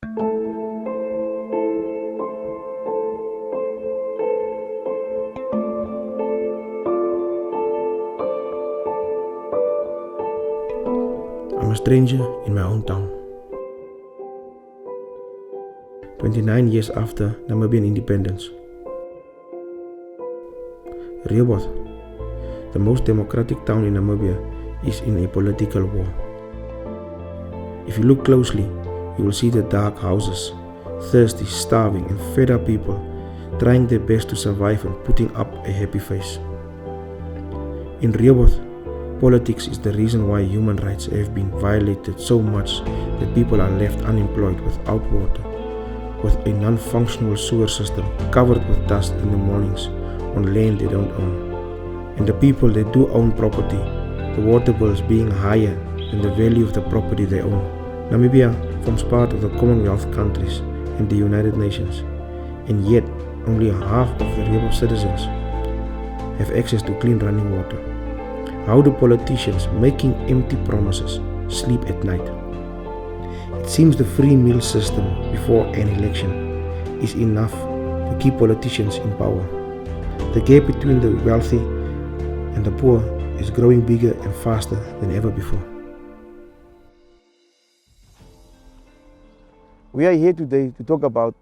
I'm a stranger in my own town. 29 years after Namibian independence. Rehoboth, the most democratic town in Namibia, is in a political war. If you look closely, you will see the dark houses, thirsty, starving and fed up people trying their best to survive and putting up a happy face. In Rehoboth, politics is the reason why human rights have been violated so much that people are left unemployed without water, with a non-functional sewer system covered with dust in the mornings on land they don't own. And the people that do own property, the water bills being higher than the value of the property they own. Namibia forms part of the Commonwealth countries and the United Nations, and yet only half of the Rehoboth citizens have access to clean running water. How do politicians making empty promises sleep at night? It seems the free meal system before an election is enough to keep politicians in power. The gap between the wealthy and the poor is growing bigger and faster than ever before. We are here today to talk about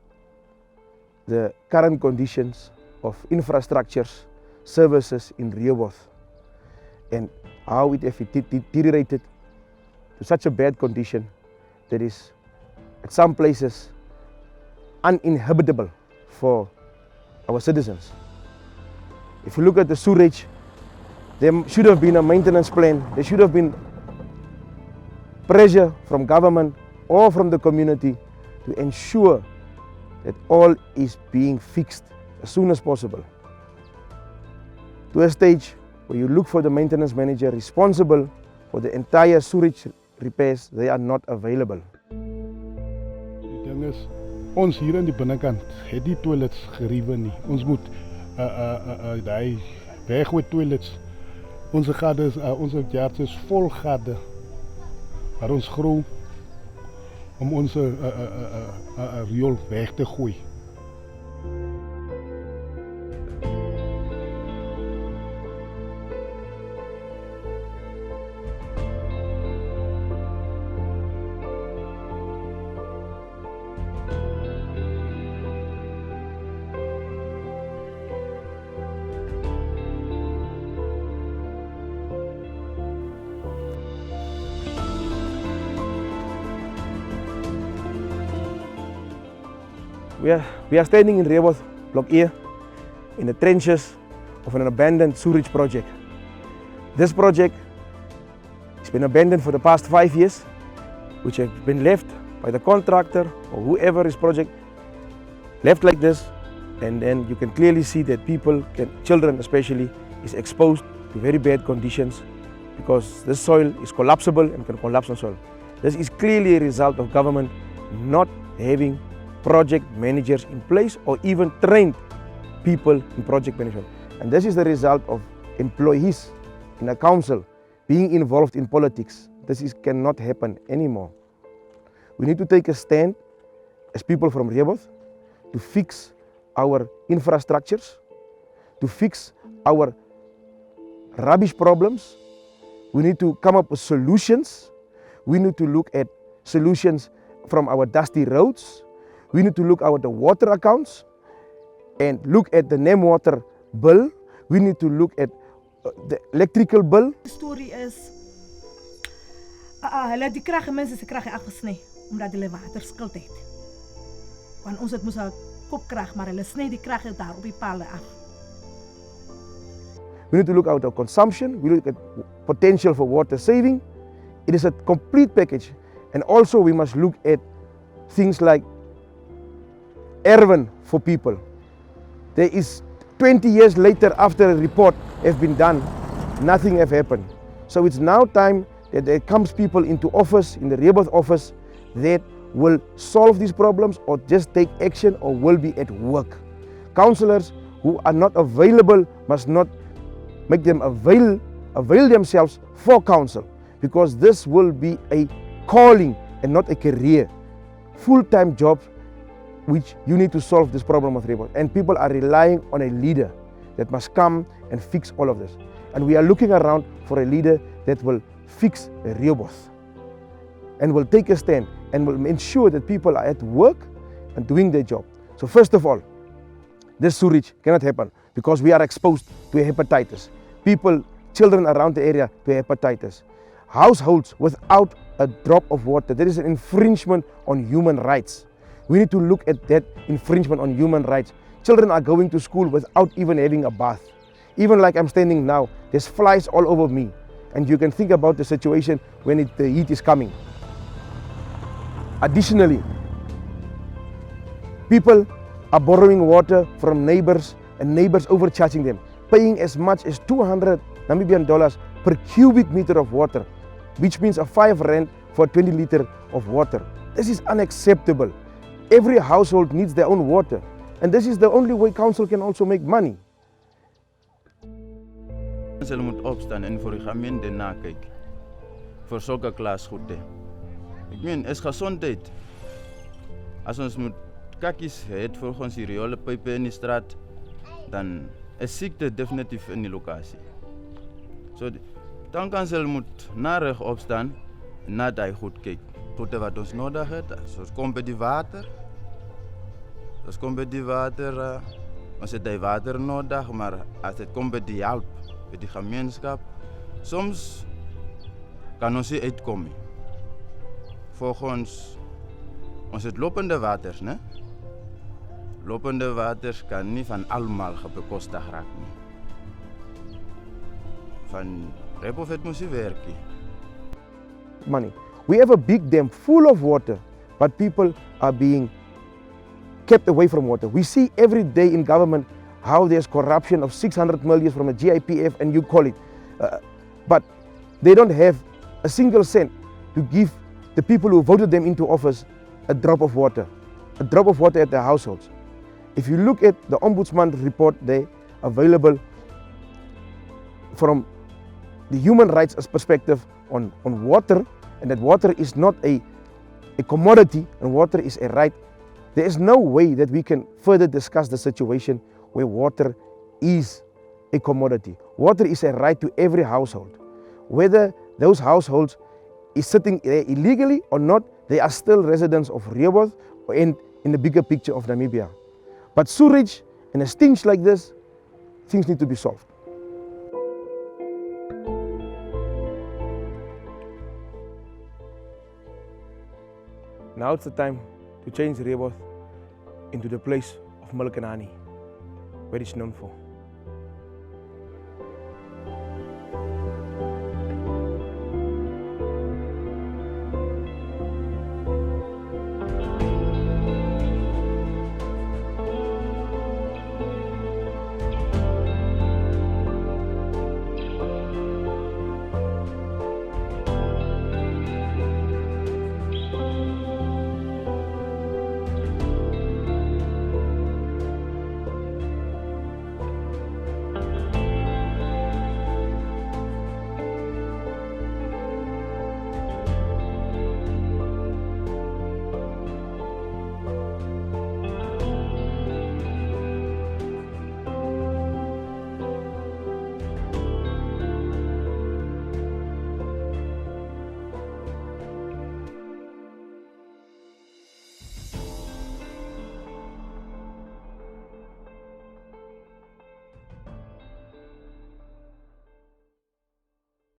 the current conditions of infrastructures, services in Rehoboth, and how it has deteriorated to such a bad condition that is at some places uninhabitable for our citizens. If you look at the sewage, there should have been a maintenance plan, there should have been pressure from government or from the community to ensure that all is being fixed as soon as possible. To a stage where you look for the maintenance manager responsible for the entire sewage repairs, they are not available. Die ding is, ons hier in die binnekant het die toilets geriewe nie. Ons moet die weggooi toilets. Onze gade is, onze jaarts is vol gade waar ons groei om onze riool weg te gooi. We are standing in Rehoboth, Block E, in the trenches of an abandoned sewage project. This project has been abandoned for the past 5 years, which have been left by the contractor or whoever is project, left like this, and then you can clearly see that people, children especially, is exposed to very bad conditions because this soil is collapsible and can collapse on soil. This is clearly a result of government not having project managers in place or even trained people in project management. And this is the result of employees in a council being involved in politics. Cannot happen anymore. We need to take a stand as people from Rehoboth to fix our infrastructures, to fix our rubbish problems. We need to come up with solutions. We need to look at solutions from our dusty roads. We need to look at the water accounts and look at the NEM water bill. We need to look at the electrical bill. Die storie is, hulle die krag en mense se krag afgesny omdat hulle water skuld het. Want ons het mos 'n kopkrag, maar hulle sny die krag daar op die pale af. We need to look at our consumption. We look at potential for water saving. It is a complete package, and also we must look at things like erven for people. There is 20 years later after a report has been done, nothing has happened. So it's now time that there comes people into office, in the Rehoboth office, that will solve these problems or just take action or will be at work. Councillors who are not available must not make them avail themselves for council, because this will be a calling and not a career full-time jobs which you need to solve this problem of Rehoboth. And people are relying on a leader that must come and fix all of this. And we are looking around for a leader that will fix Rehoboth and will take a stand and will ensure that people are at work and doing their job. So first of all, this sewage cannot happen because we are exposed to hepatitis. Children around the area to hepatitis. Households without a drop of water, there is an infringement on human rights. We need to look at that infringement on human rights. Children are going to school without even having a bath. Even like I'm standing now, there's flies all over me. And you can think about the situation when the heat is coming. Additionally, people are borrowing water from neighbors and neighbors overcharging them, paying as much as 200 Namibian dollars per cubic meter of water, which means a 5 rand for 20 liter of water. This is unacceptable. Every household needs their own water, and this is the only way council can also make money. Hulle moet opstaan en vir die gemeente nakyk vir sulke klasgoede. Ek meen, is gesondheid. As ons moet kakkies het volgens die rioolpype in die straat, dan is siekte definitief in die lokasie. So dan kan hulle moet na reg opstaan en na daai goed kyk. Tot wat ons nodig het, soos kom by die water. Ons het die water nodig, maar as dit kom by die hulp, by die gemeenskap, soms kan ons nie uitkom nie. Volgens ons het lopende waters, né? Lopende waters kan nie van almal bekostig raak nie. Van Rehoboth moet nie werk nie. Money. We have a big dam full of water, but people are being kept away from water. We see every day in government how there's corruption of 600 million from a GIPF, and you call it. But they don't have a single cent to give the people who voted them into office a drop of water at their households. If you look at the Ombudsman report there, available from the human rights perspective on water, and that water is not a commodity and water is a right, there is no way that we can further discuss the situation where water is a commodity. Water is a right to every household. Whether those households is sitting there illegally or not, they are still residents of Rehoboth and in the bigger picture of Namibia. But sewage and a stench like this, things need to be solved. Now it's the time to change Rehoboth into the place of milk and honey, where it's known for.